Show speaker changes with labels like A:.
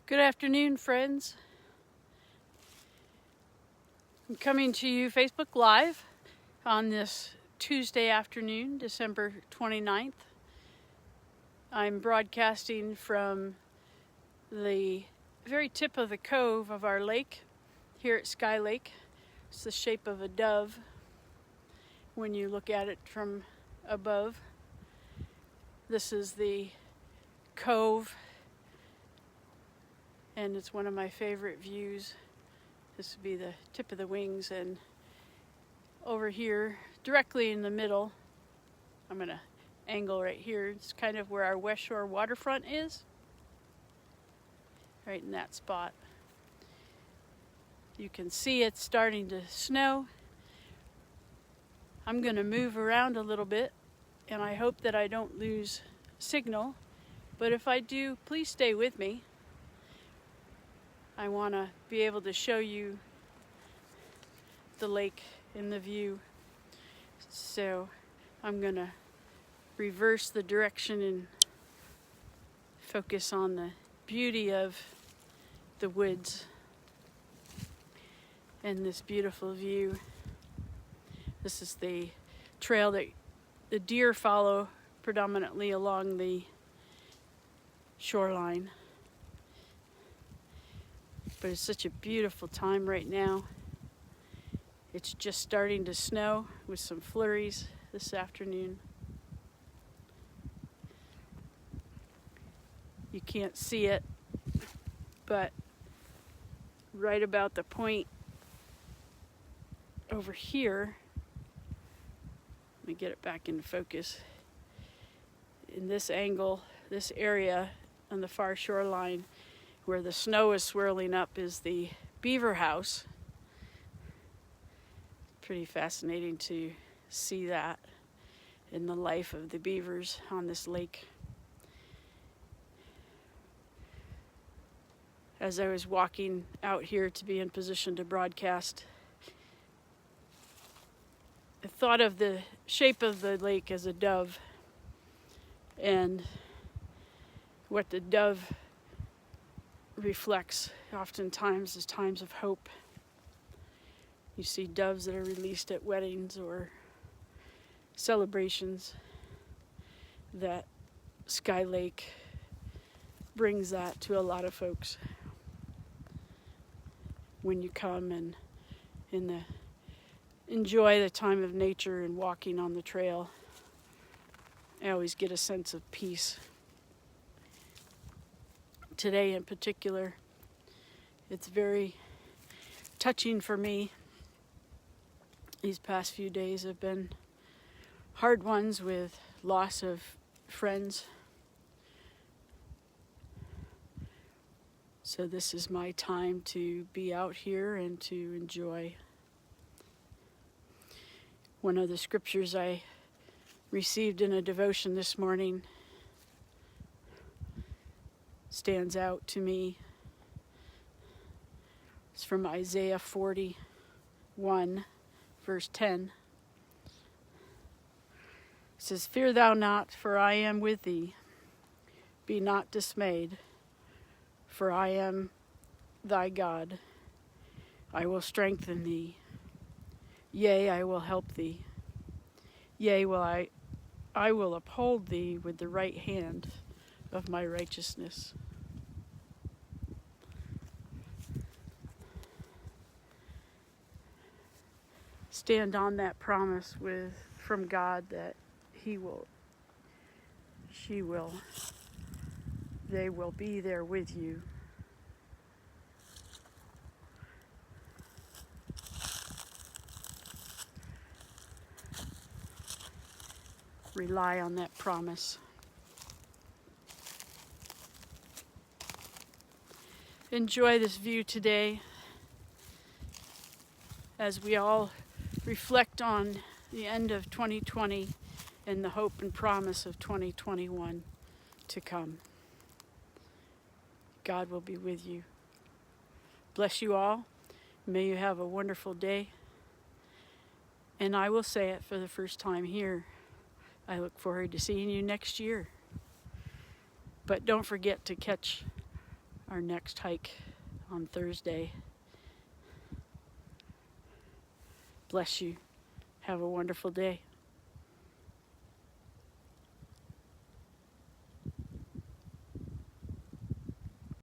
A: Good afternoon, friends. I'm coming to you Facebook Live on this Tuesday afternoon, December 29th. I'm broadcasting from the very tip of the cove of our lake here at Sky Lake. It's the shape of a dove when you look at it from above. This is the cove, and it's one of my favorite views. This would be the tip of the wings, and over here, directly in the middle, I'm going to angle right here. It's kind of where our West Shore waterfront is, right in that spot. You can see it's starting to snow. I'm going to move around a little bit, and I hope that I don't lose signal, but if I do, please stay with me. I want to be able to show you the lake in the view. So I'm going to reverse the direction and focus on the beauty of the woods and this beautiful view. This is the trail that the deer follow predominantly along the shoreline. But it's such a beautiful time right now. It's just starting to snow with some flurries this afternoon. You can't see it, but right about the point over here, let me get it back into focus. In this angle, this area on the far shoreline, where the snow is swirling up, is the beaver house. Pretty fascinating to see that in the life of the beavers on this lake. As I was walking out here to be in position to broadcast, I thought of the shape of the lake as a dove, and what the dove reflects oftentimes is times of hope. You see doves that are released at weddings or celebrations. That Sky Lake brings that to a lot of folks. When you come and enjoy the time of nature and walking on the trail, I always get a sense of peace. Today in particular, it's very touching for me. These past few days have been hard ones with loss of friends. So this is my time to be out here and to enjoy. One of the scriptures I received in a devotion this morning stands out to me. It's from Isaiah 41, verse 10. It says, "Fear thou not, for I am with thee. Be not dismayed, for I am thy God. I will strengthen thee. Yea, I will help thee. Yea, I will uphold thee with the right hand of my righteousness." Stand on that promise from God that they will be there with you. Rely on that promise. Enjoy this view today as we all reflect on the end of 2020 and the hope and promise of 2021 to come. God will be with you. Bless you all. May you have a wonderful day. And I will say it for the first time here. I look forward to seeing you next year. But don't forget to catch our next hike on Thursday. Bless you. Have a wonderful day.